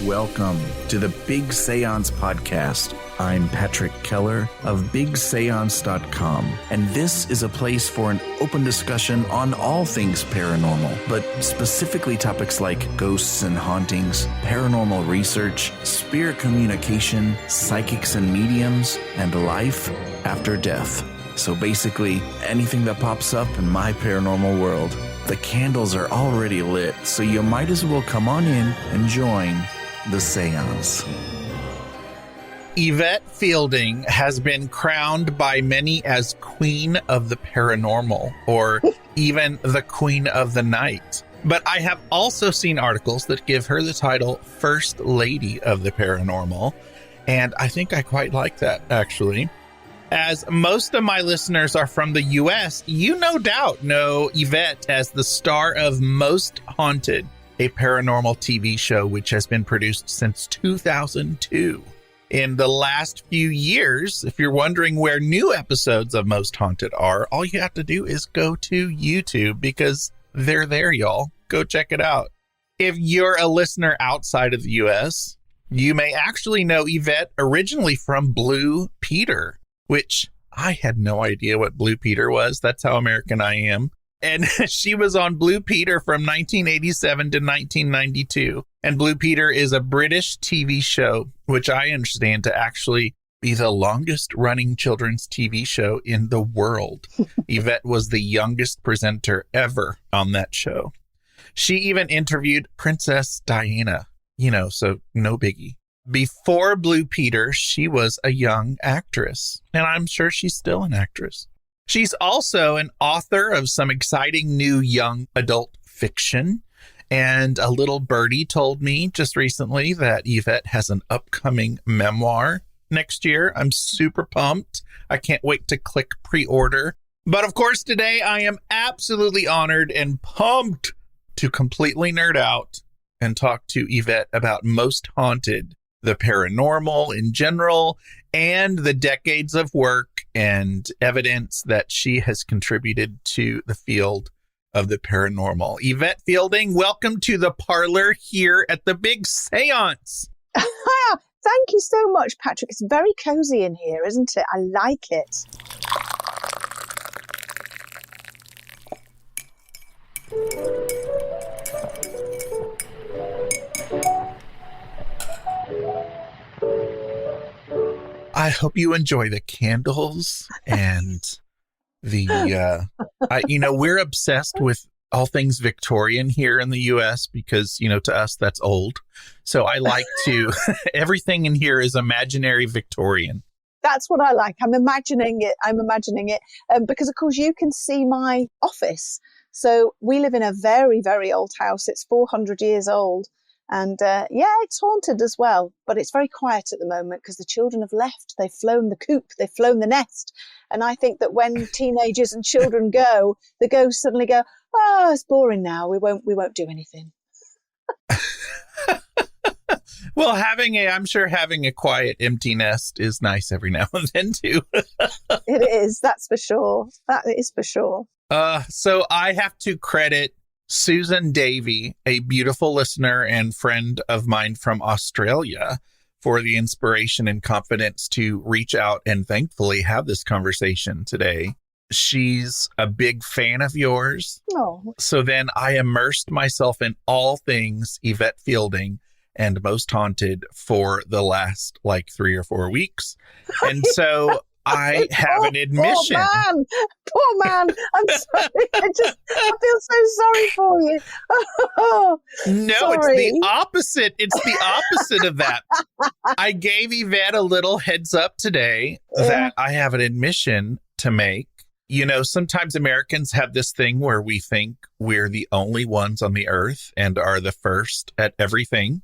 Welcome to the Big Seance Podcast. I'm Patrick Keller of BigSeance.com, and this is a place for an open discussion on all things paranormal, but specifically topics like ghosts and hauntings, paranormal research, spirit communication, psychics and mediums, and life after death. So basically, anything that pops up in my paranormal world. The candles are already lit, so you might as well come on in and join the seance. Yvette Fielding has been crowned by many as Queen of the Paranormal, or even the Queen of the Night. But I have also seen articles that give her the title First Lady of the Paranormal, and I think I quite like that, actually. As most of my listeners are from the U.S., you no doubt know Yvette as the star of Most Haunted, a paranormal TV show which has been produced since 2002. In the last few years, if you're wondering where new episodes of Most Haunted are, all you have to do is go to YouTube because they're there, y'all. Go check it out. If you're a listener outside of the U.S., you may actually know Yvette originally from Blue Peter, which I had no idea what Blue Peter was. That's how American I am. And she was on Blue Peter from 1987 to 1992. And Blue Peter is a British TV show, which I understand to actually be the longest running children's TV show in the world. Yvette was the youngest presenter ever on that show. She even interviewed Princess Diana, so no biggie. Before Blue Peter, she was a young actress, and I'm sure she's still an actress. She's also an author of some exciting new young adult fiction, and a little birdie told me just recently that Yvette has an upcoming memoir next year. I'm super pumped. I can't wait to click pre-order. But of course, today I am absolutely honored and pumped to completely nerd out and talk to Yvette about Most Haunted, the paranormal in general, and the decades of work and evidence that she has contributed to the field of the paranormal. Yvette Fielding, welcome to the Parlor here at the Big Seance. Thank you so much, Patrick. It's very cozy in here, isn't it? I like it. I hope you enjoy the candles and we're obsessed with all things Victorian here in the U.S. because, to us, that's old. So I like to, everything in here is imaginary Victorian. That's what I like. I'm imagining it because, of course, you can see my office. So we live in a very, very old house. It's 400 years old. And it's haunted as well, but it's very quiet at the moment because the children have left. They've flown the coop, they've flown the nest. And I think that when teenagers and children go, the ghosts suddenly go, "Oh, it's boring now. We won't do anything." Well, I'm sure having a quiet, empty nest is nice every now and then too. It is. That's for sure. That is for sure. So I have to credit Susan Davey, a beautiful listener and friend of mine from Australia, for the inspiration and confidence to reach out and thankfully have this conversation today. She's a big fan of yours. Oh. So then I immersed myself in all things Yvette Fielding and Most Haunted for the last 3 or 4 weeks. And so I have an admission. Poor man. I'm sorry. I feel so sorry for you. No, sorry. It's the opposite. It's the opposite of that. I gave Yvette a little heads up today that I have an admission to make. Sometimes Americans have this thing where we think we're the only ones on the earth and are the first at everything.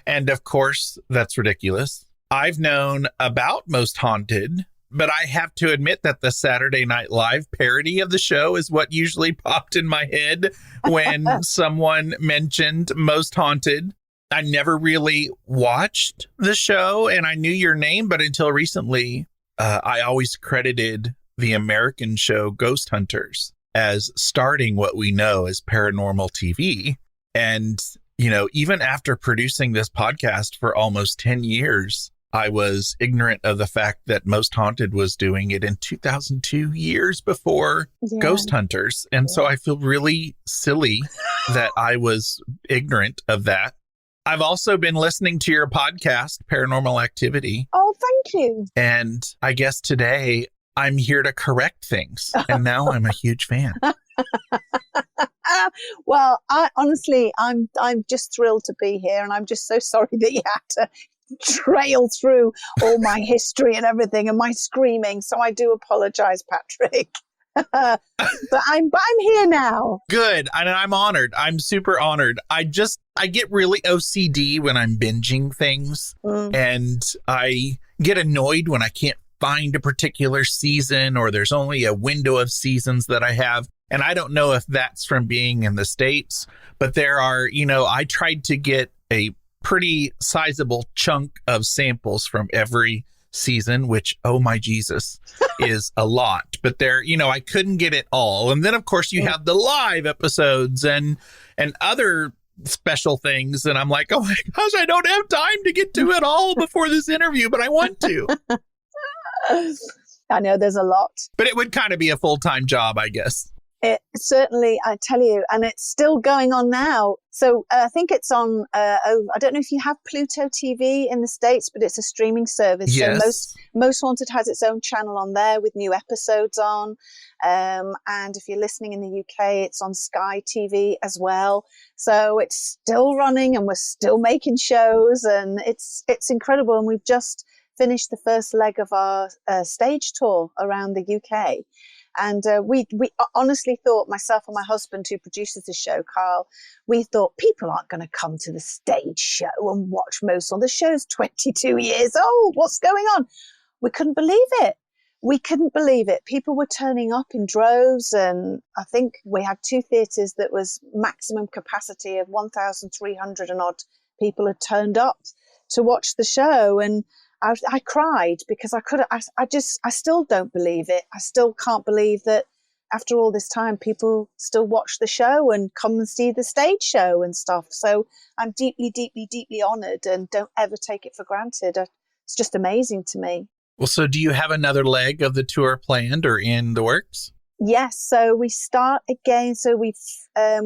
And of course, that's ridiculous. I've known about Most Haunted, but I have to admit that the Saturday Night Live parody of the show is what usually popped in my head when someone mentioned Most Haunted. I never really watched the show and I knew your name, but until recently, I always credited the American show Ghost Hunters as starting what we know as paranormal TV. And Even after producing this podcast for almost 10 years, I was ignorant of the fact that Most Haunted was doing it in 2002, years before Ghost Hunters. And so I feel really silly that I was ignorant of that. I've also been listening to your podcast, Paranormal Activity. Oh, thank you. And I guess today I'm here to correct things. And now I'm a huge fan. Well, I'm just thrilled to be here, and I'm just so sorry that you had to trail through all my history and everything and my screaming. So I do apologize, Patrick. but I'm here now. Good. And I'm honored. I'm super honored. I get really OCD when I'm binging things, and I get annoyed when I can't find a particular season, or there's only a window of seasons that I have. And I don't know if that's from being in the States, but there are, I tried to get a pretty sizable chunk of samples from every season, which, oh my Jesus, is a lot. But there, I couldn't get it all. And then, of course, you have the live episodes and other special things. And I'm like, oh my gosh, I don't have time to get to it all before this interview, but I want to. I know there's a lot. But it would kind of be a full-time job, I guess. It certainly, I tell you, and it's still going on now. So I think it's on, I don't know if you have Pluto TV in the States, but it's a streaming service. Yes. So Most Haunted has its own channel on there with new episodes on. And if you're listening in the UK, it's on Sky TV as well. So it's still running, and we're still making shows, and it's incredible. And we've just finished the first leg of our stage tour around the UK. And we honestly thought, myself and my husband, who produces the show, Karl, we thought people aren't going to come to the stage show and watch Most Haunted. The show's 22 years old. What's going on? We couldn't believe it. We couldn't believe it. People were turning up in droves, and I think we had 2 theatres that was maximum capacity of 1,300 and odd people had turned up to watch the show. And I cried because I still don't believe it. I still can't believe that after all this time, people still watch the show and come and see the stage show and stuff. So I'm deeply, deeply, deeply honored, and don't ever take it for granted. It's just amazing to me. Well, so do you have another leg of the tour planned or in the works? Yes. So we start again. So we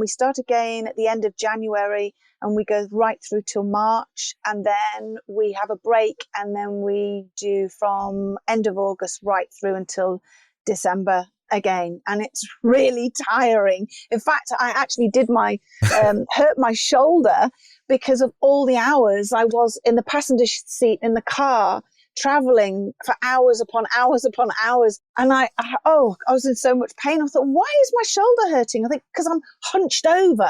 start again at the end of January, and we go right through till March, and then we have a break, and then we do from end of August right through until December again. And it's really tiring. In fact, I actually did hurt my shoulder because of all the hours I was in the passenger seat in the car, traveling for hours upon hours upon hours. And I was in so much pain. I thought, why is my shoulder hurting? I think because I'm hunched over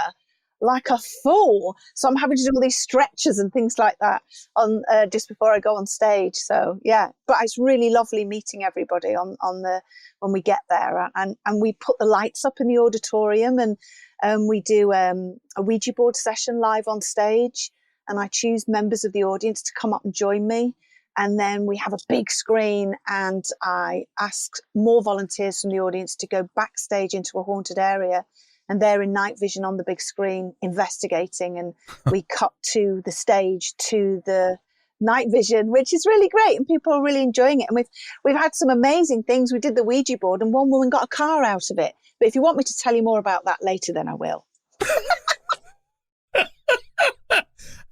like a fool. So I'm having to do all these stretches and things like that on just before I go on stage. So yeah, but it's really lovely meeting everybody when we get there, and we put the lights up in the auditorium, and we do a Ouija board session live on stage, and I choose members of the audience to come up and join me. And then we have a big screen, and I ask more volunteers from the audience to go backstage into a haunted area, and they're in night vision on the big screen investigating, and we cut to the stage to the night vision, which is really great, and people are really enjoying it. And we've had some amazing things. We did the Ouija board, and one woman got a car out of it. But if you want me to tell you more about that later, then I will.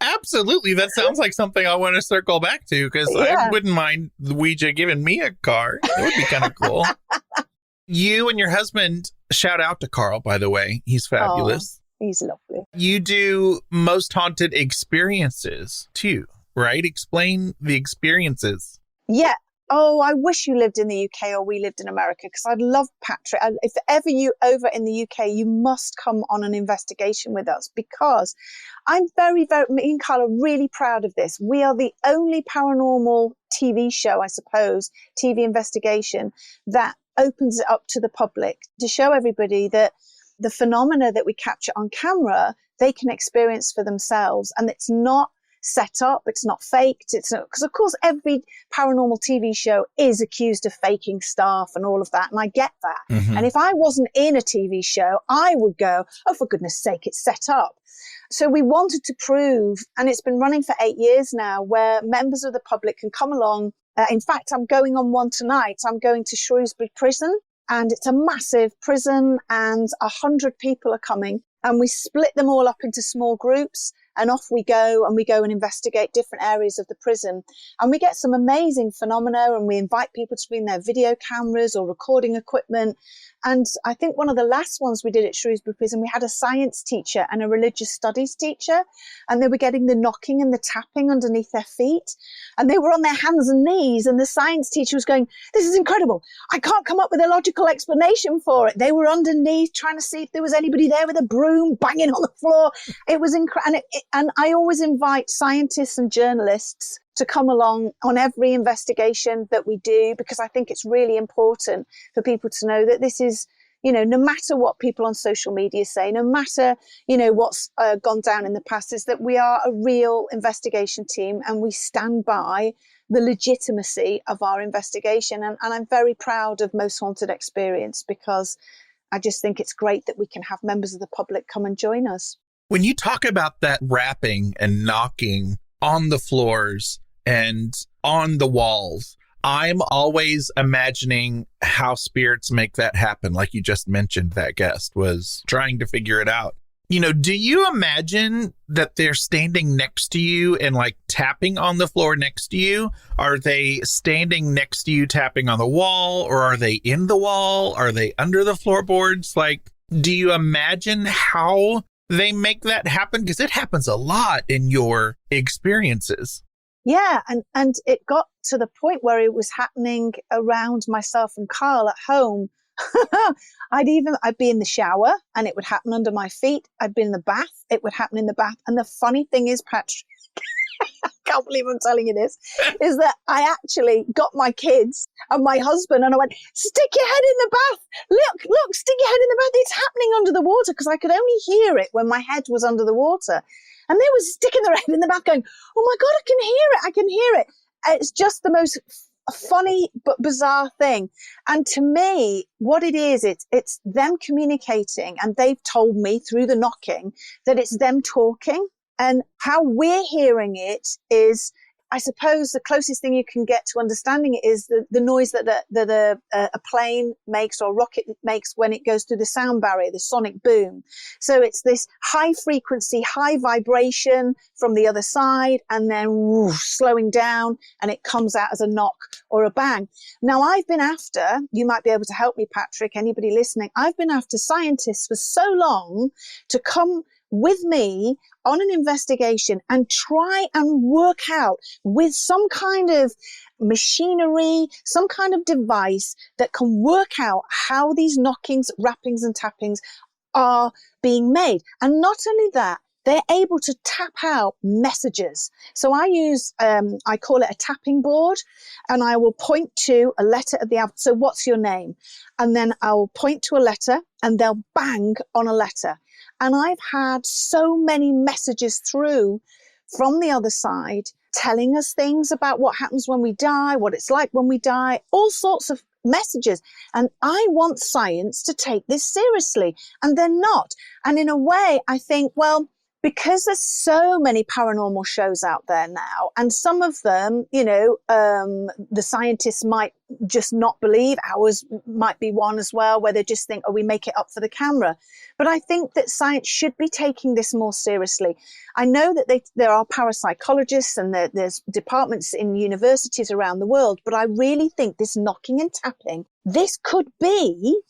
Absolutely. That sounds like something I want to circle back to, because I wouldn't mind the Ouija giving me a car. It would be kind of cool. You and your husband, shout out to Karl, by the way. He's fabulous. Oh, he's lovely. You do Most Haunted experiences too, right? Explain the experiences. Yeah. Oh, I wish you lived in the UK or we lived in America, because I'd love Patrick. If ever you over in the UK, you must come on an investigation with us, because I'm me and Karl are really proud of this. We are the only paranormal TV show, I suppose, TV investigation that opens it up to the public to show everybody that the phenomena that we capture on camera, they can experience for themselves. And it's not set up. It's not faked. It's not, because of course every paranormal TV show is accused of faking stuff and all of that. And I get that. And if I wasn't in a TV show, I would go, oh, for goodness sake, it's set up. So we wanted to prove, and it's been running for 8 years now, where members of the public can come along. In fact, I'm going on one tonight. I'm going to Shrewsbury Prison, and it's a massive prison, and 100 people are coming. And we split them all up into small groups, and off we go and investigate different areas of the prison. And we get some amazing phenomena, and we invite people to bring their video cameras or recording equipment. And I think one of the last ones we did at Shrewsbury Prison, we had a science teacher and a religious studies teacher, and they were getting the knocking and the tapping underneath their feet. And they were on their hands and knees, and the science teacher was going, this is incredible. I can't come up with a logical explanation for it. They were underneath trying to see if there was anybody there with a broom banging on the floor. It was incredible. And I always invite scientists and journalists to come along on every investigation that we do, because I think it's really important for people to know that this is, you know, no matter what people on social media say, no matter, you know, what's gone down in the past, is that we are a real investigation team, and we stand by the legitimacy of our investigation. And I'm very proud of Most Haunted Experience, because I just think it's great that we can have members of the public come and join us. When you talk about that rapping and knocking on the floors and on the walls, I'm always imagining how spirits make that happen. Like you just mentioned, that guest was trying to figure it out. You know, do you imagine that they're standing next to you and like tapping on the floor next to you? Are they standing next to you tapping on the wall, or are they in the wall? Are they under the floorboards? Like, do you imagine how they make that happen? Because it happens a lot in your experiences. Yeah, and it got to the point where it was happening around myself and Karl at home. I'd be in the shower and it would happen under my feet. I'd be in the bath, it would happen in the bath. And the funny thing is, Patrick, I can't believe I'm telling you this, is that I actually got my kids and my husband and I went, stick your head in the bath. Look, stick your head in the bath. It's happening under the water, because I could only hear it when my head was under the water. And they were sticking their head in the bath going, oh my God, I can hear it. It's just the most funny but bizarre thing. And to me, what it is, it's them communicating, and they've told me through the knocking that it's them talking. And how we're hearing it is, I suppose, the closest thing you can get to understanding it is the noise that a plane makes or a rocket makes when it goes through the sound barrier, the sonic boom. So it's this high frequency, high vibration from the other side, and then whoosh, slowing down, and it comes out as a knock or a bang. Now, I've been after, you might be able to help me, Patrick, anybody listening, I've been after scientists for so long to come with me on an investigation and try and work out with some kind of machinery, some kind of device that can work out how these knockings, rappings and tappings are being made. And not only that, they're able to tap out messages. So I use, I call it a tapping board, and I will point to a letter at the alphabet. So what's your name? And then I will point to a letter and they'll bang on a letter. And I've had so many messages through from the other side telling us things about what happens when we die, what it's like when we die, all sorts of messages. And I want science to take this seriously, and they're not. And in a way, I think, well, because there's so many paranormal shows out there now, and some of them, you know, the scientists might just not believe. Ours might be one as well, where they just think, oh, we make it up for the camera. But I think that science should be taking this more seriously. I know that there are parapsychologists and there's departments in universities around the world, but I really think this knocking and tapping, this could be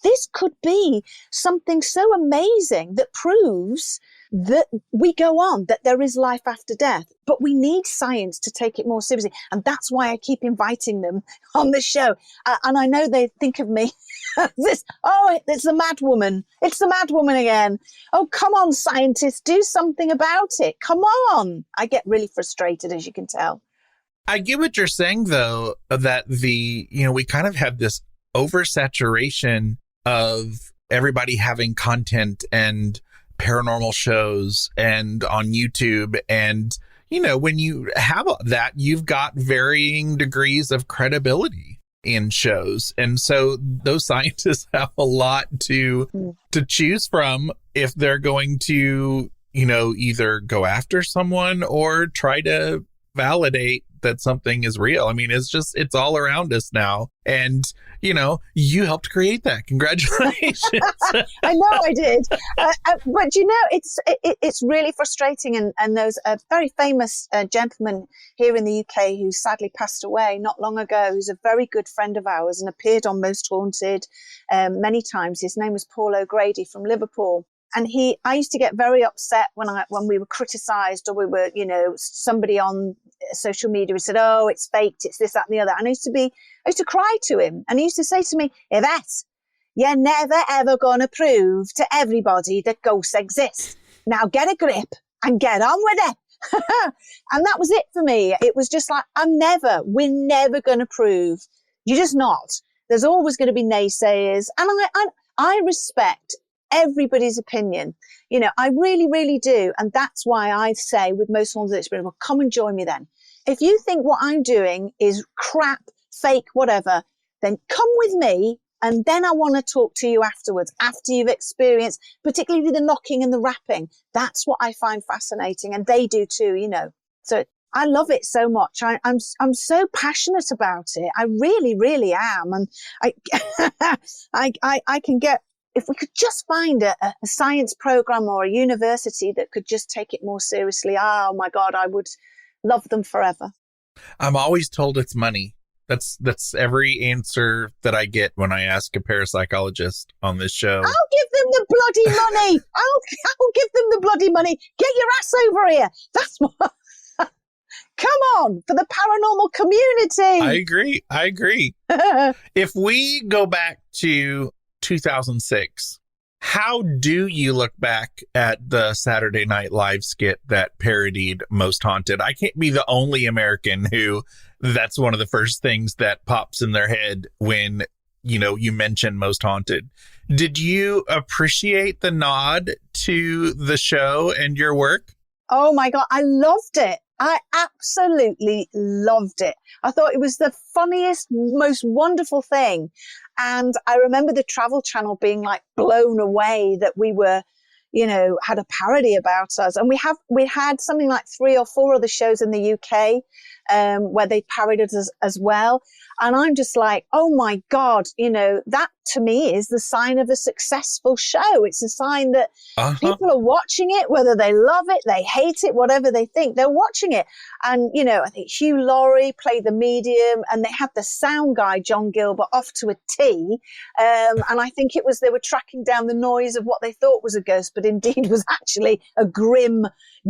something so amazing that proves that we go on, that there is life after death. But we need science to take it more seriously. And that's why I keep inviting them on the show. And I know they think of me it's the mad woman. It's the mad woman again. Oh, come on, scientists, do something about it. Come on. I get really frustrated, as you can tell. I get what you're saying, though, that we kind of have this oversaturation of everybody having content and paranormal shows and on YouTube. And, you know, when you have that, you've got varying degrees of credibility in shows. And so those scientists have a lot to choose from if they're going to, you know, either go after someone or try to validate that something is real. I mean, it's all around us now. And, you know, you helped create that. Congratulations. I know I did. But, you know, it's really frustrating. And there's a very famous gentleman here in the UK who sadly passed away not long ago, who's a very good friend of ours and appeared on Most Haunted many times. His name was Paul O'Grady from Liverpool. And I used to get very upset when we were criticised, or we were, you know, somebody on social media who said, "Oh, it's faked, it's this, that, and the other." And I used to cry to him, and he used to say to me, "Yvette, you're never ever going to prove to everybody that ghosts exist. Now get a grip and get on with it." And that was it for me. It was just like, we're never going to prove. You're just not. There's always going to be naysayers, and I respect everybody's opinion. You know, I really, really do. And that's why I say with Most Haunted Experience, well, come and join me then. If you think what I'm doing is crap, fake, whatever, then come with me. And then I want to talk to you afterwards, after you've experienced, particularly the knocking and the rapping. That's what I find fascinating. And they do too, you know. So I love it so much. I'm so passionate about it. I really, really am. And I can get, if we could just find a science program or a university that could just take it more seriously, oh my God, I would love them forever. I'm always told it's money. That's every answer that I get when I ask a parapsychologist on this show. I'll give them the bloody money. I'll give them the bloody money. Get your ass over here. That's what. Come on, for the paranormal community. I agree. If we go back to 2006, how do you look back at the Saturday Night Live skit that parodied Most Haunted? I can't be the only American who that's one of the first things that pops in their head when, you know, you mention Most Haunted. Did you appreciate the nod to the show and your work? Oh my God, I loved it. I absolutely loved it. I thought it was the funniest, most wonderful thing. And I remember the Travel Channel being like blown away that we were, you know, had a parody about us. And we had something like 3 or 4 other shows in the UK where they parodied us as well. And I'm just like, oh my God, you know, that to me is the sign of a successful show. It's a sign that people are watching it, whether they love it, they hate it, whatever they think, they're watching it. And, you know, I think Hugh Laurie played the medium, and they had the sound guy, John Gilbert, off to a T. And I think it was, they were tracking down the noise of what they thought was a ghost, but indeed was actually a grim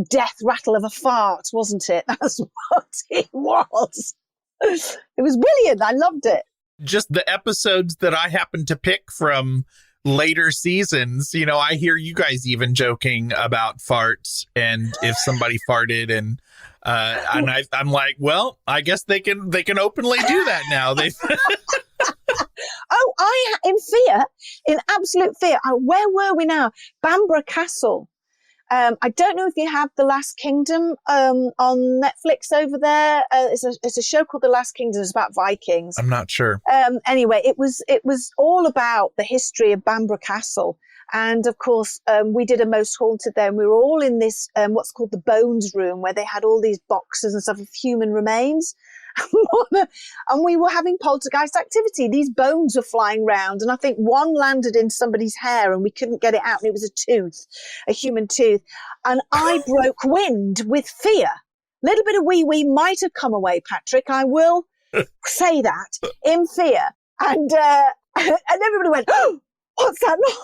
death rattle of a fart, wasn't it? That's what it was. It was brilliant. I loved it. Just the episodes that I happened to pick from later seasons, you know, I hear you guys even joking about farts and if somebody farted, and I'm like, well, I guess they can openly do that now. They in absolute fear. Where were we now? Bamborough Castle. I don't know if you have The Last Kingdom on Netflix over there. It's a show called The Last Kingdom. It's about Vikings. I'm not sure. Anyway, it was all about the history of Bamborough Castle. And of course, we did a Most Haunted there. And we were all in this, what's called the Bones Room, where they had all these boxes and stuff of human remains. And we were having poltergeist activity. These bones were flying around, and I think one landed in somebody's hair and we couldn't get it out, and it was a tooth, a human tooth. And I broke wind with fear. A little bit of wee might have come away, Patrick. I will say that, in fear. And everybody went, "Oh, what's that noise?"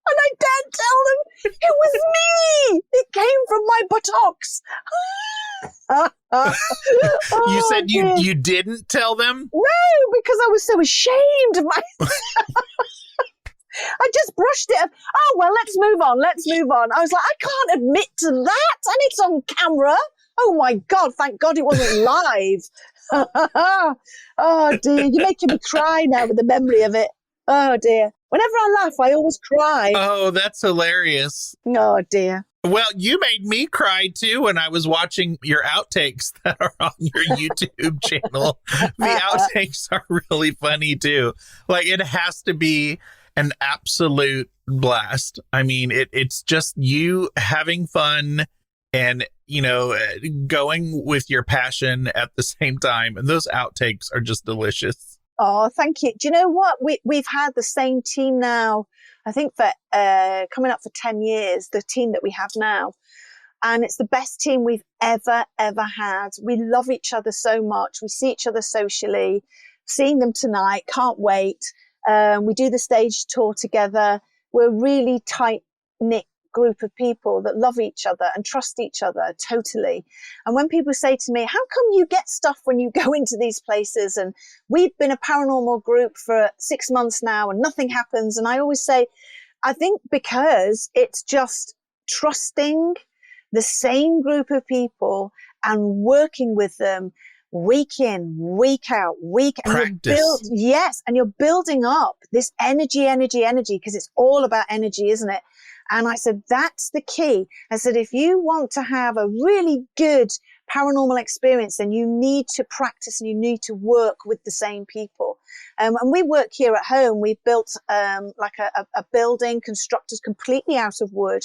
And I daren't tell them it was me. It came from my buttocks. You said you didn't tell them? No, because I was so ashamed of myself. I just brushed it. Oh, well, let's move on. I was like, I can't admit to that. And it's on camera. Oh, my God. Thank God it wasn't live. Oh, dear. You're making me cry now with the memory of it. Oh, dear. Whenever I laugh, I always cry. Oh, that's hilarious. Oh, dear. Well, you made me cry too when I was watching your outtakes that are on your YouTube channel. The outtakes are really funny too. Like, it has to be an absolute blast. I mean, it's just you having fun and, you know, going with your passion at the same time. And those outtakes are just delicious. Oh, thank you. Do you know what? We've had the same team now, I think for coming up for 10 years, the team that we have now. And it's the best team we've ever had. We love each other so much. We see each other socially. Seeing them tonight, can't wait. We do the stage tour together. We're a really tight-knit group of people that love each other and trust each other totally. And when people say to me, how come you get stuff when you go into these places? And we've been a paranormal group for 6 months now and nothing happens. And I always say, I think because it's just trusting the same group of people and working with them week in, week out, Practice. And you're building up this energy, because it's all about energy, isn't it? And I said, that's the key. I said, if you want to have a really good paranormal experience, then you need to practice and you need to work with the same people. And we work here at home. We've built like a building constructed completely out of wood.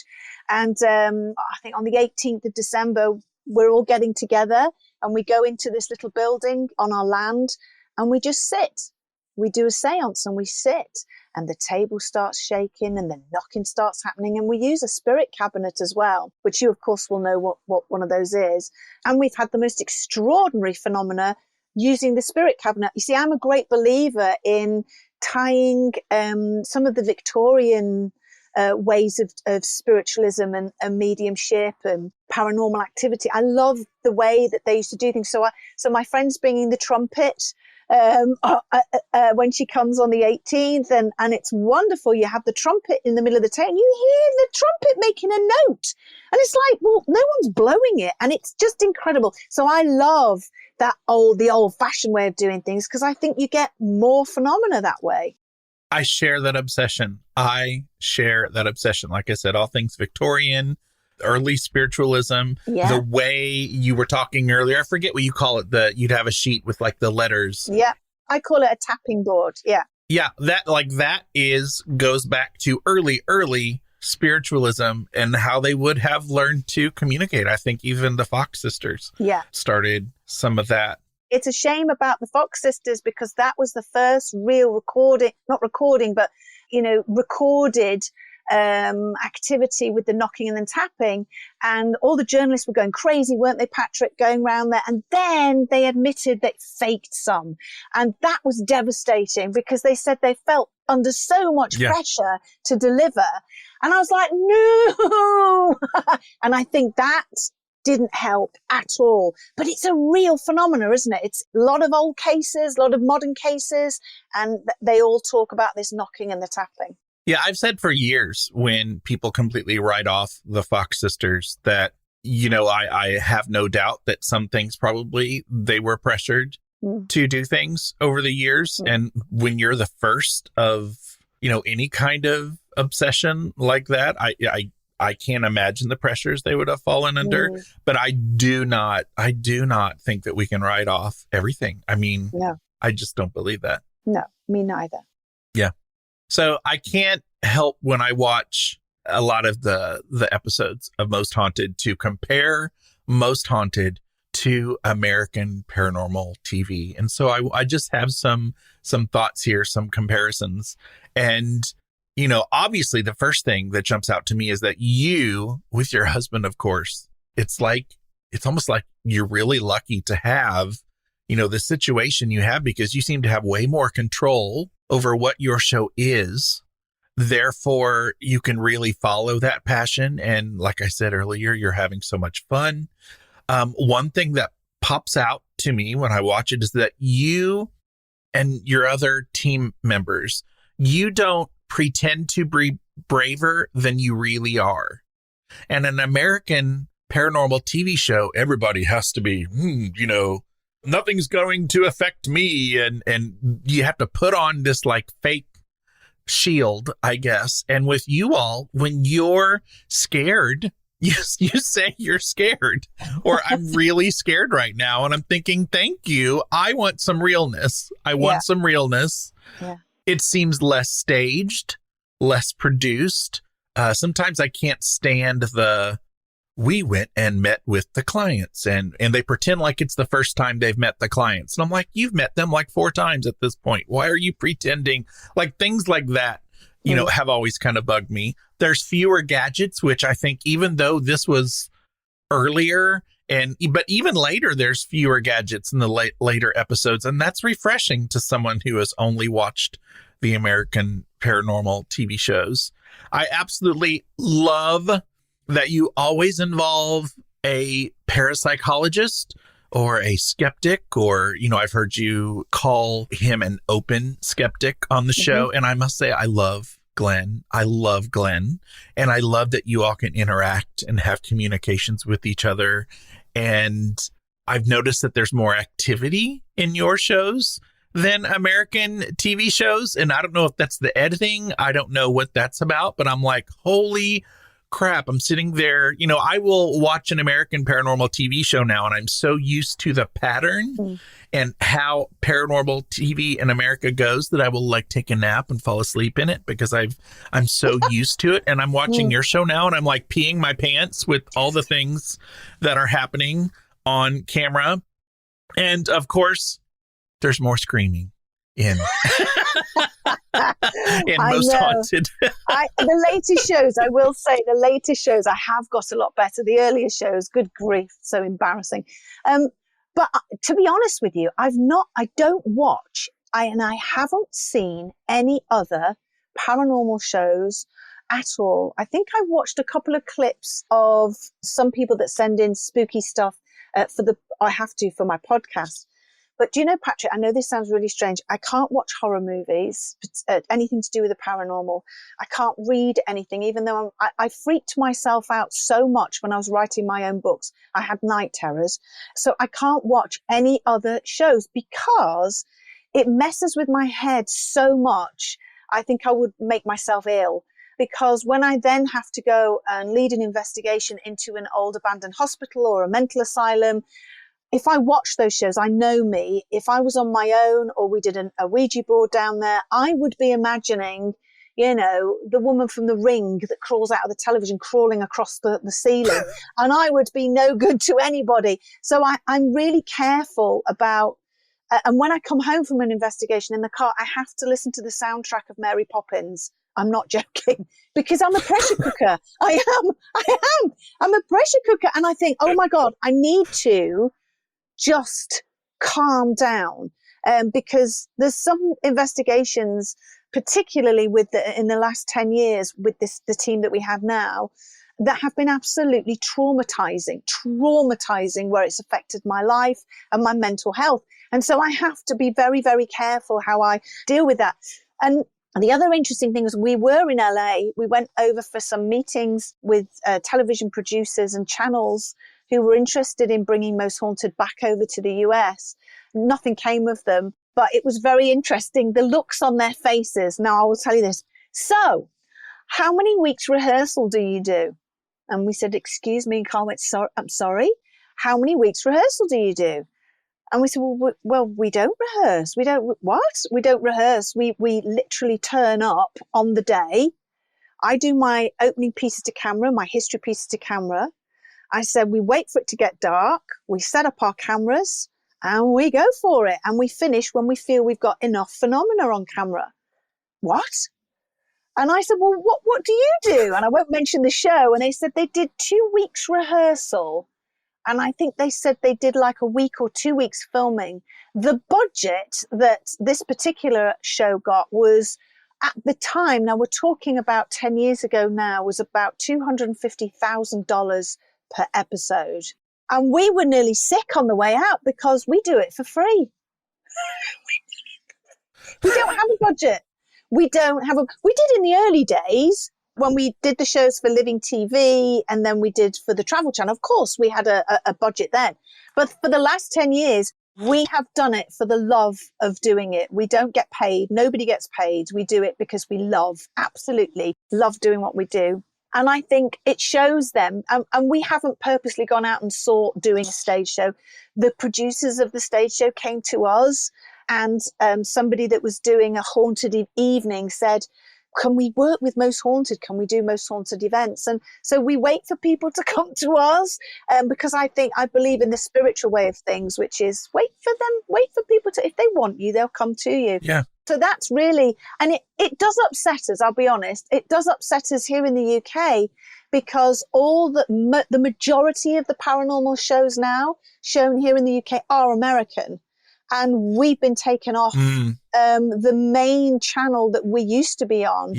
And I think on the 18th of December, we're all getting together and we go into this little building on our land and we just sit. We do a seance and we sit and the table starts shaking and the knocking starts happening. And we use a spirit cabinet as well, which you, of course, will know what one of those is. And we've had the most extraordinary phenomena using the spirit cabinet. You see, I'm a great believer in tying some of the Victorian ways of spiritualism and mediumship and paranormal activity. I love the way that they used to do things. So my friend's bringing the trumpet when she comes on the 18th, and it's wonderful. You have the trumpet in the middle of the table and you hear the trumpet making a note, and it's like, well, no one's blowing it, and it's just incredible. So I love the old-fashioned way of doing things because I think you get more phenomena that way. I share that obsession. Like I said, all things Victorian, early spiritualism, the way you were talking earlier. I forget what you call it. You'd have a sheet with like the letters. Yeah. I call it a tapping board. Yeah. Yeah. That goes back to early spiritualism and how they would have learned to communicate. I think even the Fox sisters started some of that. It's a shame about the Fox sisters because that was the first real recorded activity with the knocking and then tapping. And all the journalists were going crazy, weren't they, Patrick, going around there? And then they admitted they faked some. And that was devastating because they said they felt under so much pressure to deliver. And I was like, no. And I think that didn't help at all. But it's a real phenomena, isn't it? It's a lot of old cases, a lot of modern cases, and they all talk about this knocking and the tapping. Yeah, I've said for years when people completely write off the Fox sisters that, you know, I have no doubt that some things probably they were pressured to do things over the years. And when you're the first of, you know, any kind of obsession like that, I can't imagine the pressures they would have fallen under, but I do not think that we can write off everything. I mean, I just don't believe that. No, me neither. Yeah. So I can't help when I watch a lot of the episodes of Most Haunted to compare Most Haunted to American paranormal TV. And so I just have some thoughts here, some comparisons. And you know, obviously the first thing that jumps out to me is that you, with your husband, of course, it's almost like you're really lucky to have, you know, the situation you have because you seem to have way more control over what your show is. Therefore, you can really follow that passion. And like I said earlier, you're having so much fun. One thing that pops out to me when I watch it is that you and your other team members, you don't pretend to be braver than you really are. And an American paranormal TV show, everybody has to be, you know, nothing's going to affect me. And you have to put on this like fake shield, I guess. And with you all, when you're scared, you say you're scared, or I'm really scared right now. And I'm thinking, thank you. I want some realness. I want some realness. Yeah. It seems less staged, less produced. Sometimes I can't stand we went and met with the clients and they pretend like it's the first time they've met the clients. And I'm like, you've met them like 4 times at this point. Why are you pretending? Like things like that, you know, have always kind of bugged me. There's fewer gadgets, which I think even though this was earlier but even later, there's fewer gadgets in the later episodes. And that's refreshing to someone who has only watched the American paranormal TV shows. I absolutely love that you always involve a parapsychologist or a skeptic, or, you know, I've heard you call him an open skeptic on the show. And I must say, I love Glen. I love Glen. And I love that you all can interact and have communications with each other. And I've noticed that there's more activity in your shows than American TV shows. And I don't know if that's the editing. I don't know what that's about, but I'm like, holy crap, I'm sitting there. You know, I will watch an American paranormal TV show now, and I'm so used to the pattern and how paranormal TV in America goes that I will like take a nap and fall asleep in it because I'm so used to it. And I'm watching your show now, and I'm like peeing my pants with all the things that are happening on camera. And of course, there's more screaming in Most Haunted. The latest shows, I will say, I have got a lot better. The earlier shows, good grief, so embarrassing. But to be honest with you, I don't watch, and I haven't seen any other paranormal shows at all. I think I watched a couple of clips of some people that send in spooky stuff for my podcast. But do you know, Patrick, I know this sounds really strange. I can't watch horror movies, anything to do with the paranormal. I can't read anything, even though I freaked myself out so much when I was writing my own books. I had night terrors. So I can't watch any other shows because it messes with my head so much. I think I would make myself ill. Because when I then have to go and lead an investigation into an old abandoned hospital or a mental asylum, if I watch those shows, I know me. If I was on my own or we did a Ouija board down there, I would be imagining, you know, the woman from The Ring that crawls out of the television, crawling across the ceiling. And I would be no good to anybody. So I'm really careful about, and when I come home from an investigation in the car, I have to listen to the soundtrack of Mary Poppins. I'm not joking, because I'm a pressure cooker. I am. I'm a pressure cooker. And I think, oh my God, I need to just calm down, because there's some investigations, particularly in the last 10 years with the team that we have now, that have been absolutely traumatizing, where it's affected my life and my mental health. And so I have to be very, very careful how I deal with that. And the other interesting thing is we were in LA. We went over for some meetings with television producers and channels who were interested in bringing Most Haunted back over to the US. Nothing came of them, but it was very interesting, the looks on their faces. Now, I will tell you this. So, how many weeks rehearsal do you do? And we said, excuse me, and Karl went, I'm sorry, how many weeks rehearsal do you do? And we said, well, we don't rehearse. We don't rehearse. We literally turn up on the day. I do my opening pieces to camera, my history pieces to camera. I said, we wait for it to get dark, we set up our cameras, and we go for it. And we finish when we feel we've got enough phenomena on camera. What? And I said, well, what do you do? And I won't mention the show. And they said they did 2 weeks rehearsal. And I think they said they did like a week or 2 weeks filming. The budget that this particular show got was, at the time, now we're talking about 10 years ago now, was about $250,000 per episode. And we were nearly sick on the way out because we do it for free. We don't have a budget. We did in the early days when we did the shows for Living TV and then we did for the Travel Channel. Of course, we had a budget then. But for the last 10 years, We have done it for the love of doing it. We don't get paid. Nobody gets paid. We do it because we absolutely love doing what we do. And I think it shows them, and we haven't purposely gone out and sought doing a stage show. The producers of the stage show came to us, and somebody that was doing a haunted evening said, can we work with Most Haunted? Can we do Most Haunted events? And so we wait for people to come to us, because I believe in the spiritual way of things, which is wait for people to, if they want you, they'll come to you. Yeah. So that's really, and it does upset us, I'll be honest. It does upset us here in the UK, because the majority of the paranormal shows now shown here in the UK are American. And we've been taken off the main channel that we used to be on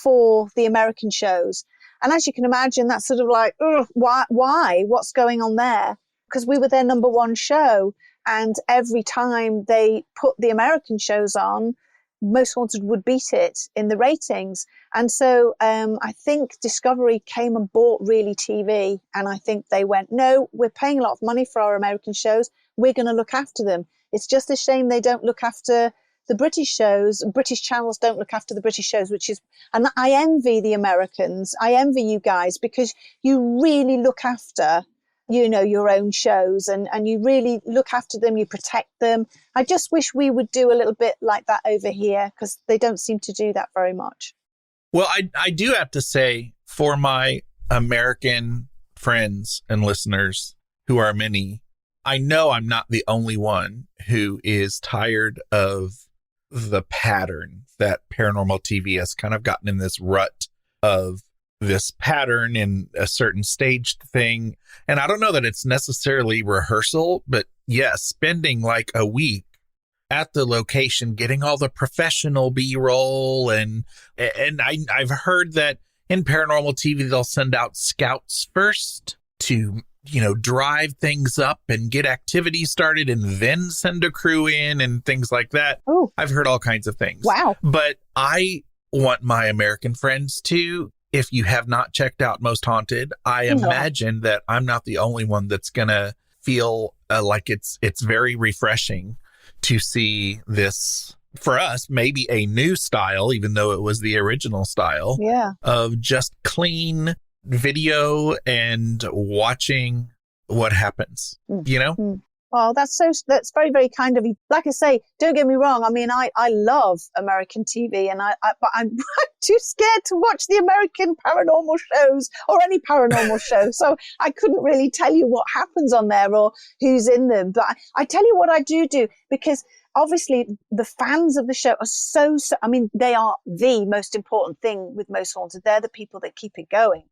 for the American shows. And as you can imagine, that's sort of like, why? What's going on there? Because we were their number one show. And every time they put the American shows on, Most Haunted would beat it in the ratings. And so I think Discovery came and bought Really TV. And I think they went, no, we're paying a lot of money for our American shows. We're going to look after them. It's just a shame they don't look after the British shows. British channels don't look after the British shows, and I envy the Americans. I envy you guys, because you really look after, your own shows, and you really look after them. You protect them. I just wish we would do a little bit like that over here, because they don't seem to do that very much. Well, I do have to say, for my American friends and listeners, who are many, I know I'm not the only one who is tired of the pattern that paranormal TV has kind of gotten in this rut of this pattern in a certain staged thing. And I don't know that it's necessarily rehearsal, but yes, spending like a week at the location, getting all the professional B-roll. And I've heard that in paranormal TV, they'll send out scouts first to drive things up and get activity started, and then send a crew in and things like that. Oh, I've heard all kinds of things. Wow. But I want my American friends to, if you have not checked out Most Haunted, I imagine that I'm not the only one that's going to feel like it's very refreshing to see this, for us, maybe a new style, even though it was the original style of just clean video and watching what happens, Well, that's very, very kind of you. Like I say, don't get me wrong. I mean, I love American TV, and but I'm too scared to watch the American paranormal shows or any paranormal show. So I couldn't really tell you what happens on there or who's in them. But I tell you what I do, because obviously the fans of the show are I mean, they are the most important thing with Most Haunted. They're the people that keep it going.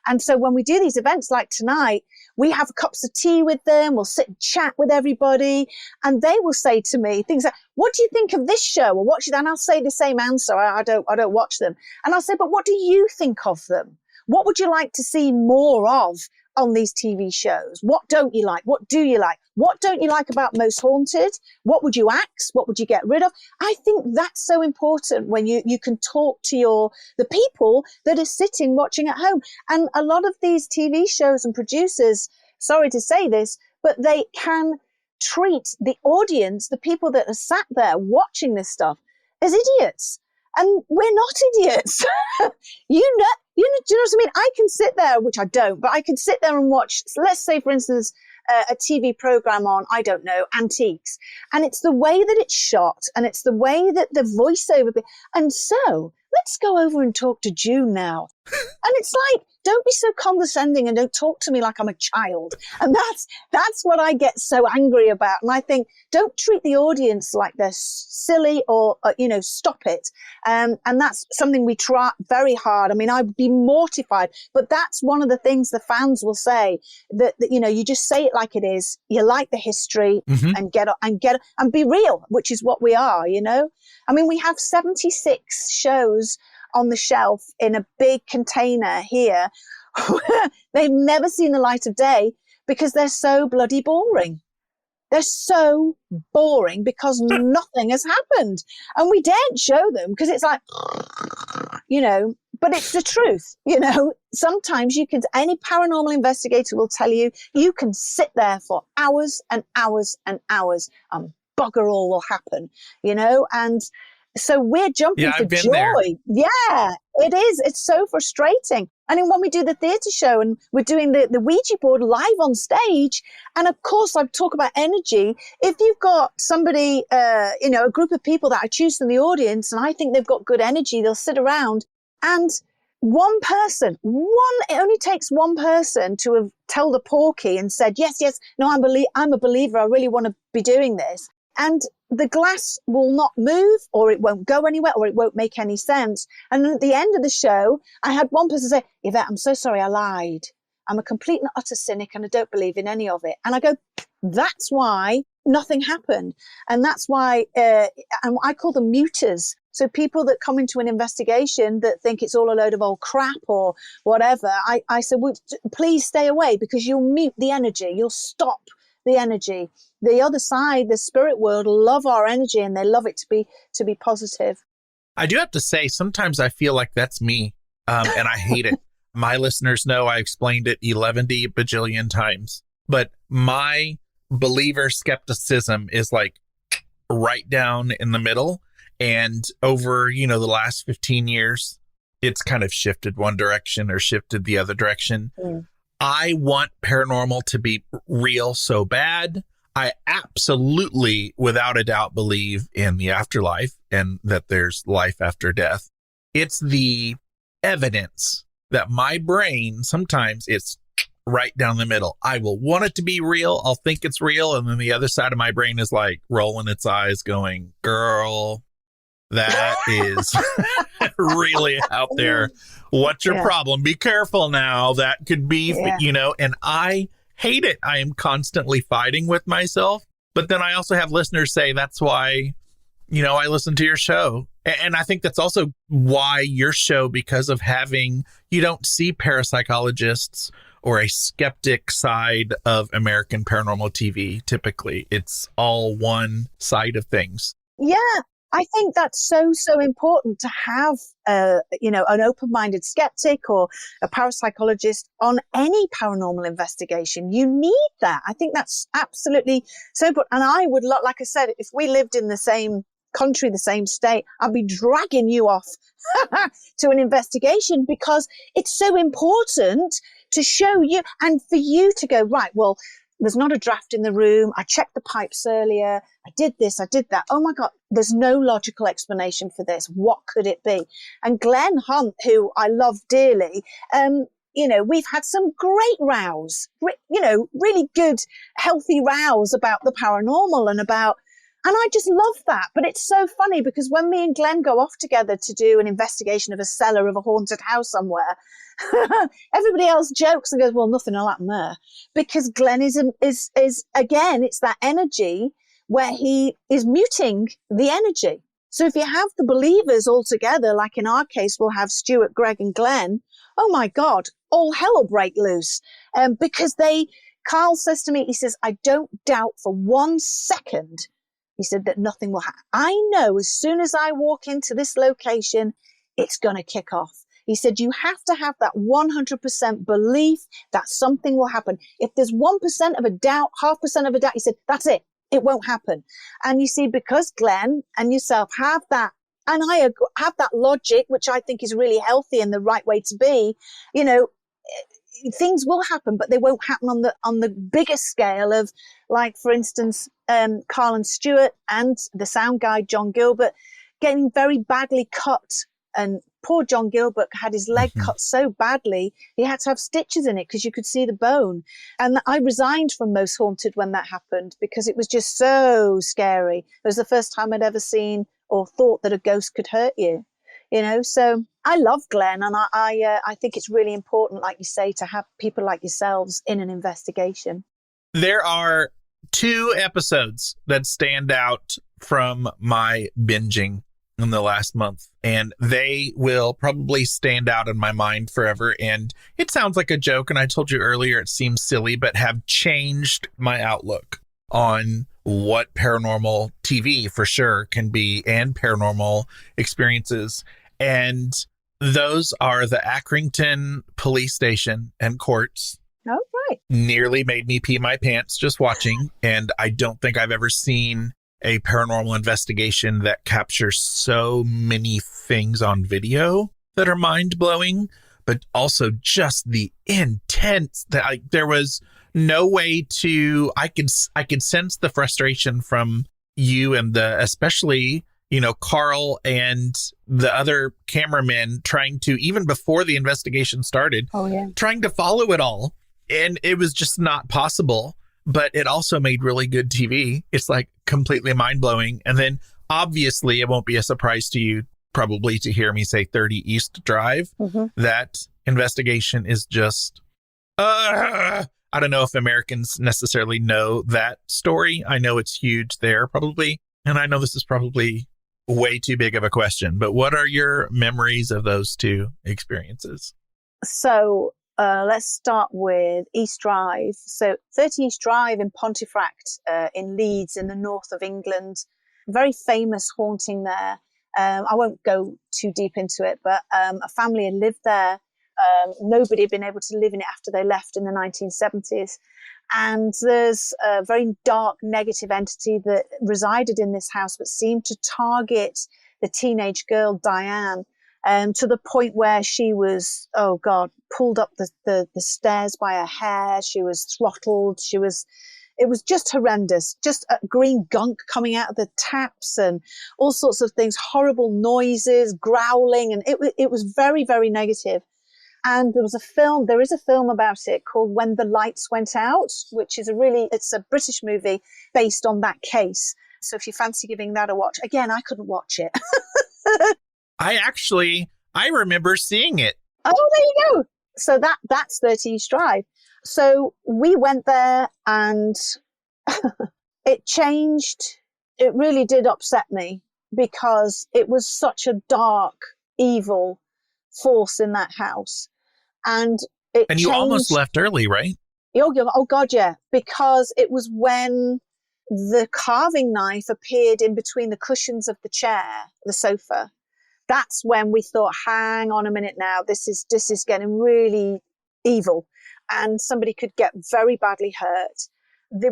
And so when we do these events like tonight, we have cups of tea with them. We'll sit and chat with everybody, and they will say to me things like, what do you think of this show? Or watch it? And I'll say the same answer. I don't watch them. And I'll say, but what do you think of them? What would you like to see more of on these TV shows? What don't you like? What do you like? What don't you like about Most Haunted? What would you axe? What would you get rid of? I think that's so important when you can talk to the people that are sitting watching at home. And a lot of these TV shows and producers, sorry to say this, but they can treat the audience, the people that are sat there watching this stuff, as idiots. And we're not idiots. Do you know what I mean? I can sit there, which I don't, but I can sit there and watch, let's say, for instance, a TV program on, I don't know, antiques. And it's the way that it's shot, and it's the way that the voiceover. And so let's go over and talk to June now. And it's like, don't be so condescending and don't talk to me like I'm a child. And that's what I get so angry about. And I think, don't treat the audience like they're silly or stop it. And that's something we try very hard. I mean, I'd be mortified, but that's one of the things the fans will say, that you just say it like it is. You like the history and get and be real, which is what we are, I mean, we have 76 shows on the shelf in a big container here. They've never seen the light of day because they're so bloody boring. They're so boring because nothing has happened. And we daren't show them because it's like, but it's the truth. Sometimes any paranormal investigator will tell you, you can sit there for hours and hours and hours and bugger all will happen, and so we're jumping for joy. There. Yeah, it is. It's so frustrating. And then when we do the theatre show and we're doing the Ouija board live on stage, and of course I talk about energy. If you've got somebody, a group of people that I choose from the audience and I think they've got good energy, they'll sit around and it only takes one person to have told the porky and said, yes, no, I'm a believer. I really want to be doing this. And the glass will not move, or it won't go anywhere, or it won't make any sense. And at the end of the show, I had one person say, Yvette, I'm so sorry, I lied. I'm a complete and utter cynic and I don't believe in any of it. And I go, that's why nothing happened. And that's why, and I call them muters. So people that come into an investigation that think it's all a load of old crap or whatever, I said, well, please stay away, because you'll mute the energy. You'll stop the energy. The other side, the spirit world, love our energy and they love it to be positive. I do have to say, sometimes I feel like that's me, and I hate it. My listeners know I explained it 11 bajillion times, but my believer skepticism is like right down in the middle. And over, the last 15 years, it's kind of shifted one direction or shifted the other direction. Mm. I want paranormal to be real so bad. I absolutely, without a doubt, believe in the afterlife and that there's life after death. It's the evidence that my brain, sometimes it's right down the middle. I will want it to be real. I'll think it's real. And then the other side of my brain is like rolling its eyes going, girl, that is really out there. What's your problem? Be careful now. That could be, and I hate it. I am constantly fighting with myself. But then I also have listeners say that's why, I listen to your show. And I think that's also why your show, because of you don't see parapsychologists or a skeptic side of American paranormal TV. Typically, it's all one side of things. Yeah. I think that's so important to have, an open-minded skeptic or a parapsychologist on any paranormal investigation. You need that. I think that's absolutely so important. And I would like I said, if we lived in the same country, the same state, I'd be dragging you off to an investigation, because it's so important to show you and for you to go, right, well, there's not a draft in the room. I checked the pipes earlier. I did this. I did that. Oh my God, there's no logical explanation for this. What could it be? And Glen Hunt, who I love dearly, we've had some great rows, really good, healthy rows about the paranormal and I just love that. But it's so funny because when me and Glen go off together to do an investigation of a cellar of a haunted house somewhere, everybody else jokes and goes, well, nothing will happen there. Because Glen is again, it's that energy where he is muting the energy. So if you have the believers all together, like in our case, we'll have Stuart, Greg and Glen. Oh my God, all hell will break loose. Because Karl says to me, he says, I don't doubt for 1 second, he said, that nothing will happen. I know as soon as I walk into this location, it's going to kick off. He said, you have to have that 100% belief that something will happen. If there's 1% of a doubt, 0.5% of a doubt, he said, that's it. It won't happen. And you see, because Glen and yourself have that, and I have that logic, which I think is really healthy and the right way to be, things will happen, but they won't happen on the bigger scale of, like, for instance, Karl and Stuart and the sound guy, John Gilbert, getting very badly cut. And poor John Gilbert had his leg cut so badly, he had to have stitches in it because you could see the bone. And I resigned from Most Haunted when that happened because it was just so scary. It was the first time I'd ever seen or thought that a ghost could hurt you, So I love Glen, and I think it's really important, like you say, to have people like yourselves in an investigation. There are 2 episodes that stand out from my binging in the last month, and they will probably stand out in my mind forever. And it sounds like a joke, and I told you earlier it seems silly, but have changed my outlook on what paranormal TV for sure can be and paranormal experiences. And Those are the Accrington Police Station and Courts. Oh, right. Nearly made me pee my pants just watching. And I don't think I've ever seen a paranormal investigation that captures so many things on video that are mind-blowing, but also just the intense that there was no way to, I could sense the frustration from you and especially, Karl and the other cameramen trying to, even before the investigation started, trying to follow it all. And it was just not possible, but it also made really good TV. It's like completely mind-blowing. And then obviously it won't be a surprise to you probably to hear me say 30 East Drive. Mm-hmm. That investigation is just, I don't know if Americans necessarily know that story. I know it's huge there probably. And I know this is probably way too big of a question, but what are your memories of those two experiences? So let's start with East Drive. So 30 East Drive in Pontefract in Leeds in the north of England. Very famous haunting there. I won't go too deep into it, but a family had lived there. Nobody had been able to live in it after they left in the 1970s. And there's a very dark negative entity that resided in this house but seemed to target the teenage girl, Diane, to the point where she was, pulled up the stairs by her hair. She was throttled. It was just horrendous, just green gunk coming out of the taps and all sorts of things, horrible noises, growling. And it was very, very negative. And there is a film about it called When the Lights Went Out, which is it's a British movie based on that case. So if you fancy giving that a watch, again, I couldn't watch it. I remember seeing it. Oh, there you go. So that's 30 East Drive. So we went there and it changed. It really did upset me because it was such a dark, evil force in that house. And you changed. Almost left early, right? Oh, God, yeah. Because it was when the carving knife appeared in between the cushions of the chair, the sofa. That's when we thought, hang on a minute now, this is getting really evil. And somebody could get very badly hurt.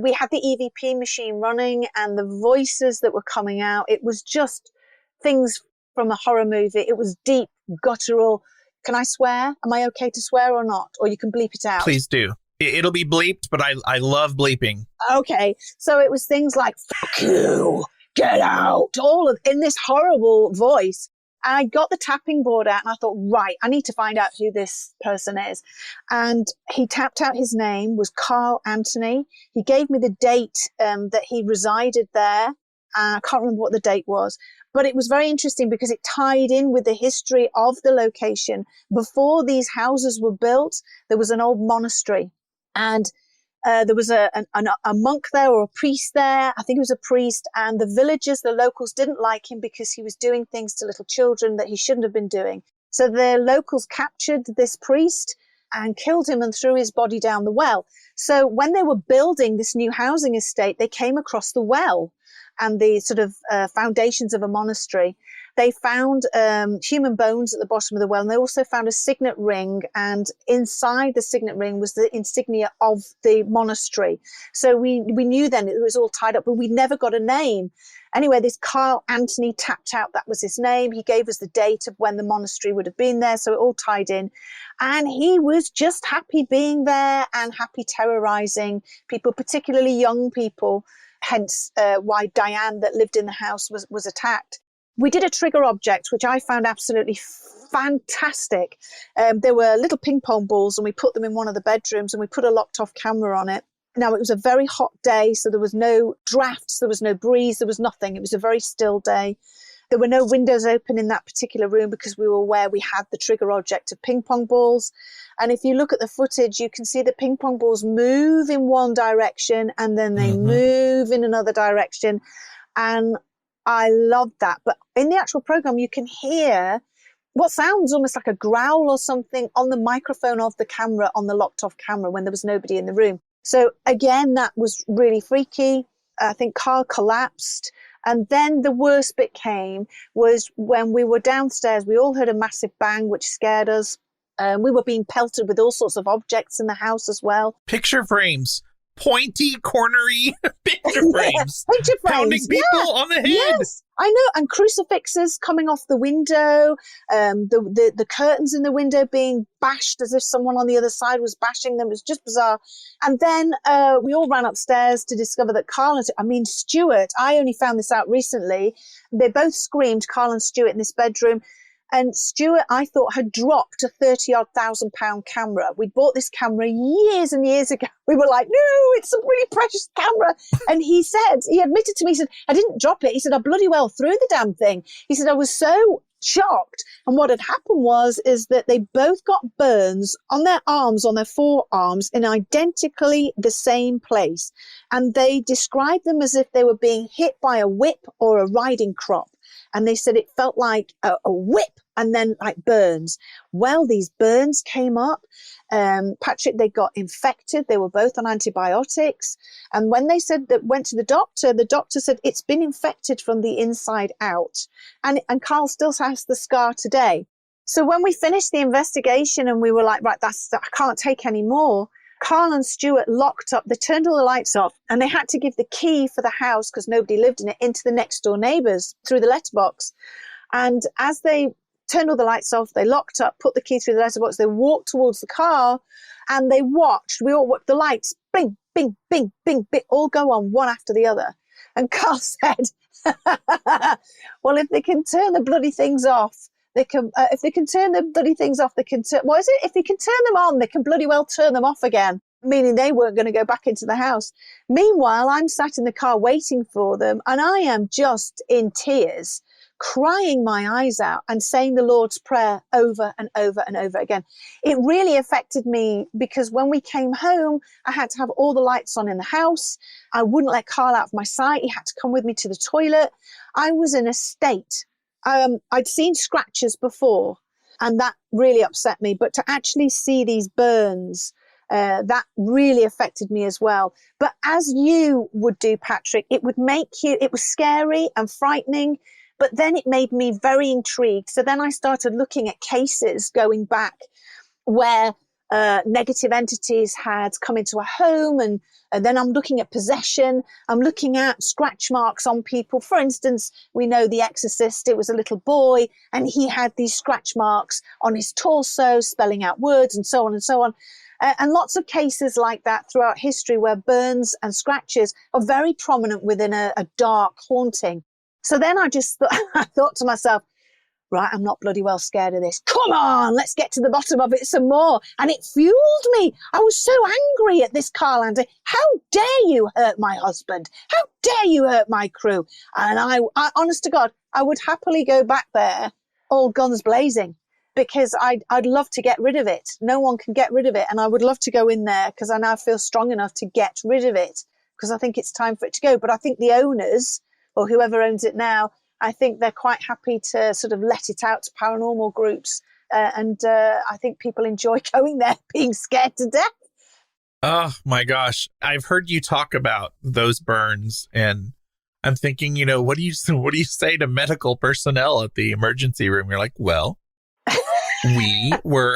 We had the EVP machine running and the voices that were coming out. It was just things from a horror movie. It was deep, guttural. Can I swear? Am I okay to swear or not? Or you can bleep it out. Please do. It'll be bleeped, but I love bleeping. Okay. So it was things like, fuck you, get out, in this horrible voice. And I got the tapping board out and I thought, right, I need to find out who this person is. And he tapped out his name was Carl Anthony. He gave me the date that he resided there. I can't remember what the date was. But it was very interesting because it tied in with the history of the location. Before these houses were built, there was an old monastery. And there was a monk there or a priest there. I think it was a priest. And the villagers, the locals, didn't like him because he was doing things to little children that he shouldn't have been doing. So the locals captured this priest and killed him and threw his body down the well. So when they were building this new housing estate, they came across the well and the sort of foundations of a monastery. They found human bones at the bottom of the well, and they also found a signet ring, and inside the signet ring was the insignia of the monastery. So we knew then it was all tied up, but we never got a name. Anyway, this Carl Anthony tapped out that was his name. He gave us the date of when the monastery would have been there, so it all tied in. And he was just happy being there and happy terrorizing people, particularly young people. Hence why Diane that lived in the house was attacked. We did a trigger object, which I found absolutely fantastic. There were little ping pong balls and we put them in one of the bedrooms and we put a locked off camera on it. Now, it was a very hot day, so there was no drafts, there was no breeze, there was nothing. It was a very still day. There were no windows open in that particular room because we were aware we had the trigger object of ping pong balls. And if you look at the footage, you can see the ping pong balls move in one direction and then they move in another direction. And I loved that. But in the actual program, you can hear what sounds almost like a growl or something on the microphone of the camera, on the locked off camera when there was nobody in the room. So again, that was really freaky. I think Karl collapsed. And then the worst bit came was when we were downstairs, we all heard a massive bang, which scared us. We were being pelted with all sorts of objects in the house as well. Picture frames. Pointy, cornery picture frames. Picture frames. Pounding people on the head. Yes, I know. And crucifixes coming off the window, the curtains in the window being bashed as if someone on the other side was bashing them. It was just bizarre. And then we all ran upstairs to discover that Stuart, I only found this out recently. They both screamed, Karl and Stuart, in this bedroom. And Stuart, I thought, had dropped a 30,000-odd camera. We'd bought this camera years and years ago. We were like, no, it's a really precious camera. And he admitted to me, he said, I didn't drop it. He said, I bloody well threw the damn thing. He said, I was so shocked. And what had happened is that they both got burns on their arms, on their forearms, in identically the same place. And they described them as if they were being hit by a whip or a riding crop. And they said it felt like a whip and then like burns. Well, these burns came up. Patrick, they got infected. They were both on antibiotics. And when they went to the doctor said it's been infected from the inside out. And Karl still has the scar today. So when we finished the investigation and we were like, right, I can't take any more. Karl and Stuart locked up. They turned all the lights off and they had to give the key for the house, because nobody lived in it, into the next door neighbours through the letterbox. And as they turned all the lights off, they locked up, put the key through the letterbox, they walked towards the car and we all watched the lights, bing, bing, bing, bing, bing, all go on one after the other. And Karl said, well, if they can turn the bloody things off, they can, if they can turn the bloody things off, they can turn, what is it? If they can turn them on, they can bloody well turn them off again, meaning they weren't going to go back into the house. Meanwhile, I'm sat in the car waiting for them and I am just in tears, crying my eyes out and saying the Lord's Prayer over and over and over again. It really affected me because when we came home, I had to have all the lights on in the house. I wouldn't let Karl out of my sight. He had to come with me to the toilet. I was in a state. I'd seen scratches before and that really upset me, but to actually see these burns, that really affected me as well. But as you would do, Patrick, it was scary and frightening, but then it made me very intrigued. So then I started looking at cases going back where negative entities had come into a home, and then I'm looking at possession. I'm looking at scratch marks on people. For instance, we know The Exorcist, it was a little boy and he had these scratch marks on his torso, spelling out words and so on and so on. And lots of cases like that throughout history where burns and scratches are very prominent within a dark haunting. So then I thought to myself, right, I'm not bloody well scared of this. Come on, let's get to the bottom of it some more. And it fueled me. I was so angry at this Karl Andy. How dare you hurt my husband? How dare you hurt my crew? And I honest to God, I would happily go back there, all guns blazing, because I'd love to get rid of it. No one can get rid of it. And I would love to go in there because I now feel strong enough to get rid of it, because I think it's time for it to go. But I think the owners, or whoever owns it now, I think they're quite happy to sort of let it out to paranormal groups. And I think people enjoy going there being scared to death. Oh, my gosh. I've heard you talk about those burns, and I'm thinking, what do you say to medical personnel at the emergency room? You're like, well, we were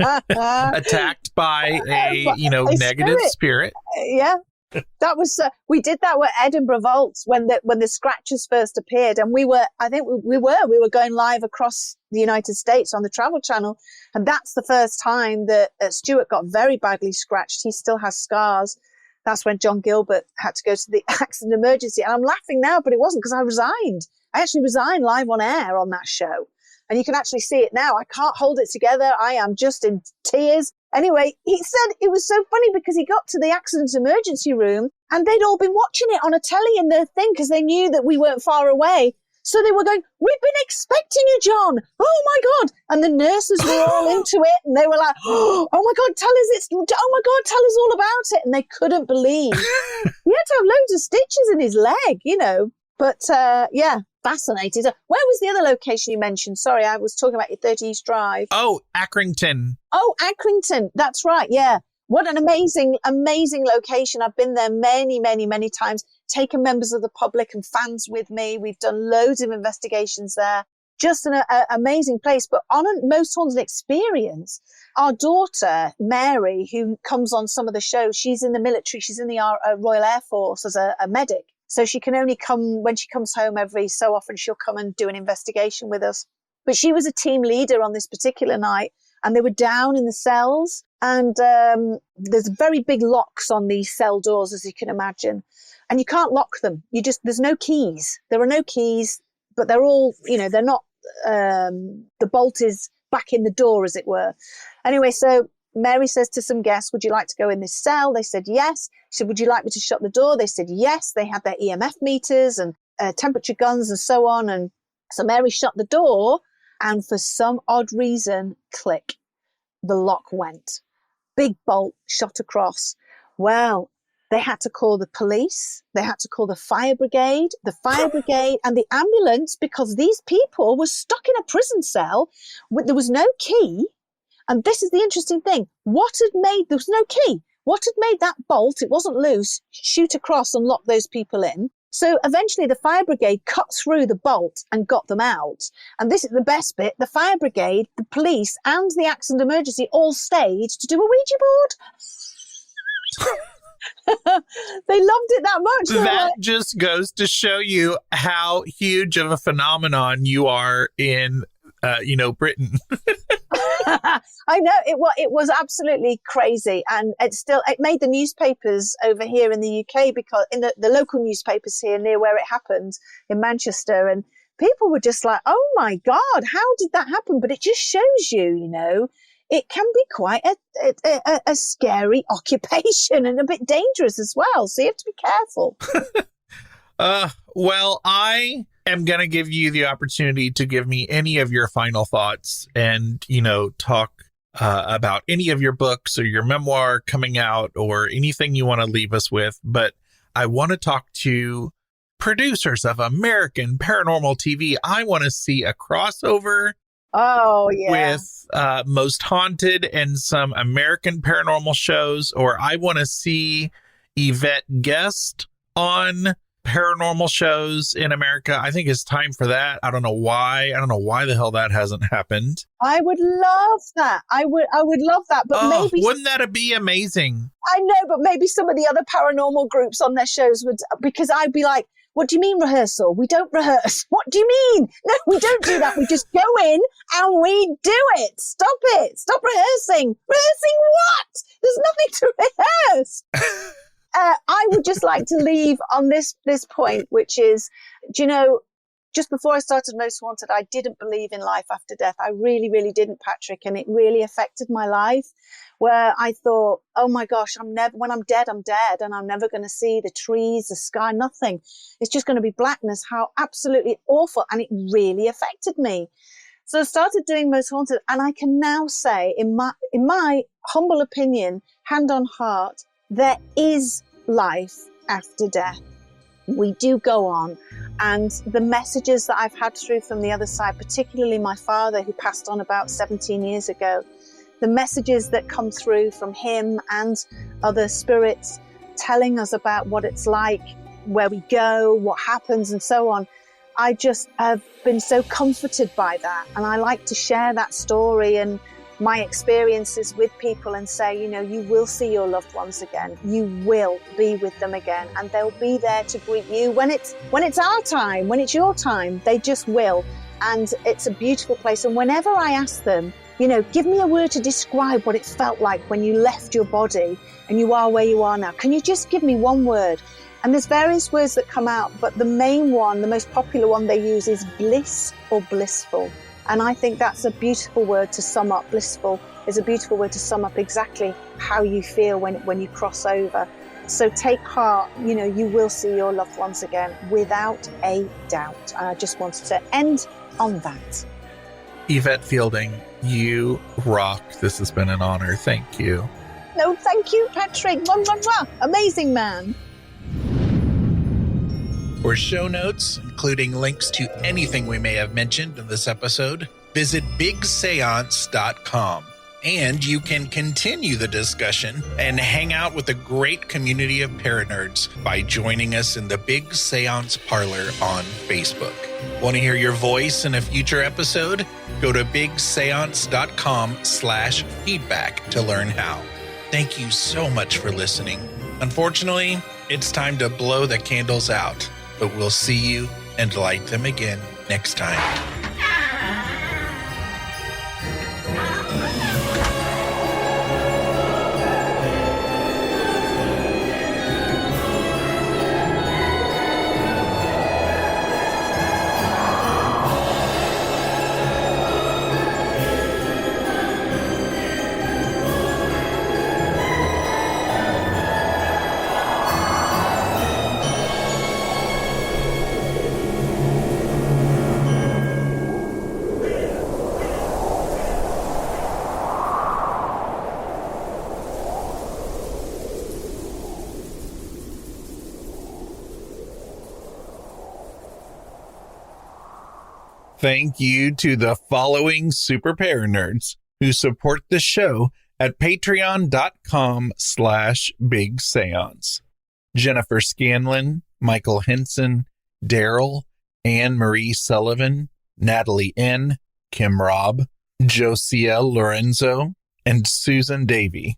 attacked by a negative spirit. Yeah. That was we did that with Edinburgh Vaults when the scratches first appeared, and we were going live across the United States on the Travel Channel, and that's the first time that Stuart got very badly scratched. He still has scars. That's when John Gilbert had to go to the accident emergency, and I'm laughing now, but it wasn't, because I resigned. I actually resigned live on air on that show, and you can actually see it now. I can't hold it together. I am just in tears. Anyway, he said it was so funny because he got to the accident emergency room and they'd all been watching it on a telly in their thing because they knew that we weren't far away. So they were going, we've been expecting you, John. Oh, my God. And the nurses were all into it. And they were like, oh, my God, tell us tell us all about it. And they couldn't believe. He had to have loads of stitches in his leg, But, yeah, fascinated. Where was the other location you mentioned? Sorry, I was talking about your 30 East Drive. Oh, Accrington. Oh, Accrington. That's right. Yeah. What an amazing, amazing location. I've been there many, many, many times, taken members of the public and fans with me. We've done loads of investigations there. Just an amazing place. But on a Most Haunted experience, our daughter, Mary, who comes on some of the shows, she's in the military. She's in the Royal Air Force as a medic. So she can only come when she comes home every so often. She'll come and do an investigation with us. But she was a team leader on this particular night, and they were down in the cells. And there's very big locks on these cell doors, as you can imagine. And you can't lock them. There's no keys. There are no keys, but they're all, they're not, the bolt is back in the door, as it were. Anyway, so Mary says to some guests, would you like to go in this cell? They said yes. She said, would you like me to shut the door? They said yes. They had their EMF meters and temperature guns and so on. And so Mary shut the door, and for some odd reason, click, the lock went. Big bolt shot across. Well, they had to call the police. They had to call the fire brigade and the ambulance, because these people were stuck in a prison cell. There was no key. And this is the interesting thing. There was no key. What had made that bolt, it wasn't loose, shoot across and lock those people in? So eventually the fire brigade cut through the bolt and got them out. And this is the best bit. The fire brigade, the police and the accident emergency all stayed to do a Ouija board. They loved it that much. That just goes to show you how huge of a phenomenon you are in, Britain. I know it was absolutely crazy, and it made the newspapers over here in the UK, because in the local newspapers here near where it happened in Manchester, and people were just like, "Oh my God, how did that happen?" But it just shows you, it can be quite a scary occupation and a bit dangerous as well. So you have to be careful. Well, I am going to give you the opportunity to give me any of your final thoughts and, talk about any of your books or your memoir coming out or anything you want to leave us with. But I want to talk to producers of American Paranormal TV. I want to see a crossover with Most Haunted and some American paranormal shows, or I want to see Yvette guest on paranormal shows in America. I think it's time for that. I don't know why the hell that hasn't happened. I would love that. I would love that. But maybe wouldn't that be amazing? I know, but maybe some of the other paranormal groups on their shows would, because I'd be like, what do you mean rehearsal? We don't rehearse. What do you mean? No, we don't do that. We just go in and we do it. Stop it. Stop rehearsing. Rehearsing what? There's nothing to rehearse. I would just like to leave on this point, which is, just before I started Most Haunted, I didn't believe in life after death. I really, really didn't, Patrick. And it really affected my life, where I thought, oh my gosh, when I'm dead, I'm dead. And I'm never going to see the trees, the sky, nothing. It's just going to be blackness. How absolutely awful. And it really affected me. So I started doing Most Haunted. And I can now say, in my humble opinion, hand on heart, there is life after death. We do go on. And the messages that I've had through from the other side, particularly my father, who passed on about 17 years ago, the messages that come through from him and other spirits telling us about what it's like, where we go, what happens, and so on. I just have been so comforted by that. And I like to share that story and my experiences with people and say, you will see your loved ones again. You will be with them again, and they'll be there to greet you when it's our time, when it's your time. They just will. And it's a beautiful place. And whenever I ask them, give me a word to describe what it felt like when you left your body and you are where you are now. Can you just give me one word? And there's various words that come out, but the main one, the most popular one they use is bliss or blissful. And I think that's a beautiful word to sum up. Blissful is a beautiful word to sum up exactly how you feel when you cross over. So take heart, you will see your loved ones again without a doubt. And I just wanted to end on that. Yvette Fielding, you rock. This has been an honor. Thank you. No, thank you, Patrick. Amazing man. For show notes, including links to anything we may have mentioned in this episode, visit bigseance.com. And you can continue the discussion and hang out with a great community of Paranerds by joining us in the Big Seance Parlor on Facebook. Want to hear your voice in a future episode? Go to bigseance.com/feedback to learn how. Thank you so much for listening. Unfortunately, it's time to blow the candles out, but we'll see you and light them again next time. Thank you to the following super Paranerds who support the show at patreon.com/big seance. Jennifer Scanlon, Michael Henson, Daryl, Anne Marie Sullivan, Natalie N., Kim Robb, Josiel Lorenzo, and Susan Davey.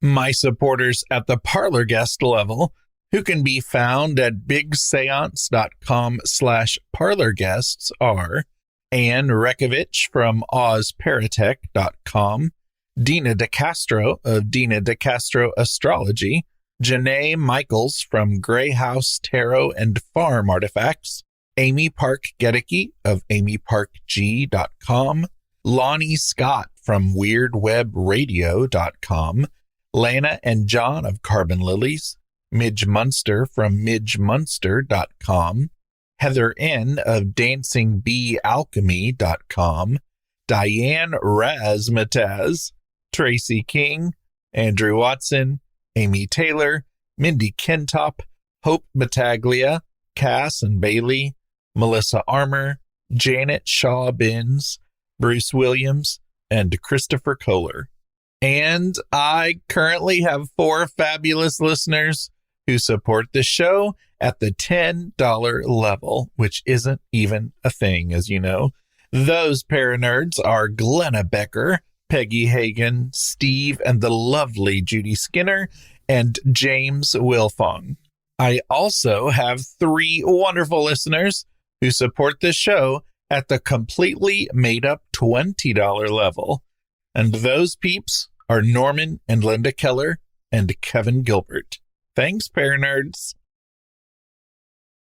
My supporters at the Parlor guest level, who can be found at bigseance.com/parlorguests, are Anne Rekovich from OzParatech.com, Dina DeCastro of Dina DeCastro Astrology, Janae Michaels from Grey House Tarot and Farm Artifacts, Amy Park Gedicke of amyparkg.com, Lonnie Scott from weirdwebradio.com, Lana and John of Carbon Lilies, Midge Munster from midgemunster.com, Heather N. of dancingbeealchemy.com, Diane Razmataz, Tracy King, Andrew Watson, Amy Taylor, Mindy Kentop, Hope Battaglia, Cass and Bailey, Melissa Armour, Janet Shaw Binns, Bruce Williams, and Christopher Kohler. And I currently have 4 fabulous listeners who support the show at the $10 level, which isn't even a thing, as you know. Those Paranerds are Glenna Becker, Peggy Hagan, Steve and the lovely Judy Skinner, and James Wilfong. I also have 3 wonderful listeners who support the show at the completely made-up $20 level. And those peeps are Norman and Linda Keller and Kevin Gilbert. Thanks, Paranerds.